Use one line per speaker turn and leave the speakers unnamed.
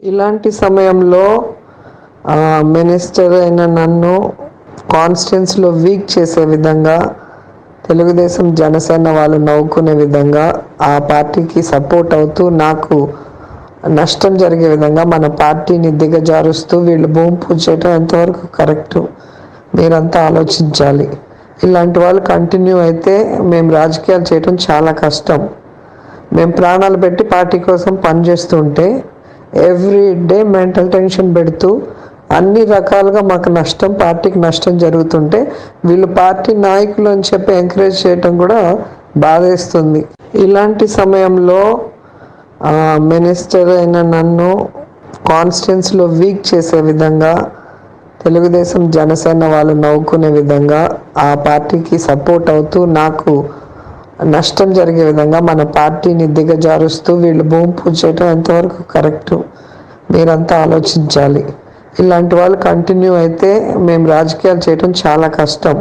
ఇలాంటి సమయంలో మినిస్టర్ అయిన నన్ను కాన్స్టిట్యున్సీలో వీక్ చేసే విధంగా తెలుగుదేశం జనసేన వాళ్ళు నవ్వుకునే విధంగా ఆ పార్టీకి సపోర్ట్ అవుతూ నాకు నష్టం జరిగే విధంగా మన పార్టీని దిగజారుస్తూ వీళ్ళు భూమి పూజ చేయడం ఎంతవరకు కరెక్టు మీరంతా ఆలోచించాలి. ఇలాంటి వాళ్ళు కంటిన్యూ అయితే మేము రాజకీయాలు చేయడం చాలా కష్టం. మేము ప్రాణాలు పెట్టి పార్టీ కోసం పనిచేస్తుంటే ఎవ్రీ డే మెంటల్ టెన్షన్ పెడుతూ అన్ని రకాలుగా మాకు నష్టం, పార్టీకి నష్టం జరుగుతుంటే వీళ్ళు పార్టీ నాయకులు అని చెప్పి ఎంకరేజ్ చేయటం కూడా బాధేస్తుంది. ఇలాంటి సమయంలో మినిస్టర్ అయిన నన్ను కాన్స్టిట్యున్సీలో వీక్ చేసే విధంగా తెలుగుదేశం జనసేన వాళ్ళు నవ్వుకునే విధంగా ఆ పార్టీకి సపోర్ట్ అవుతూ నాకు నష్టం జరిగే విధంగా మన పార్టీని దిగజారుస్తూ వీళ్ళు భూమి పూజ చేయడం ఎంతవరకు కరెక్టు మీరంతా ఆలోచించాలి. ఇలాంటి వాళ్ళు కంటిన్యూ అయితే మేము రాజకీయాలు చేయడం చాలా కష్టం.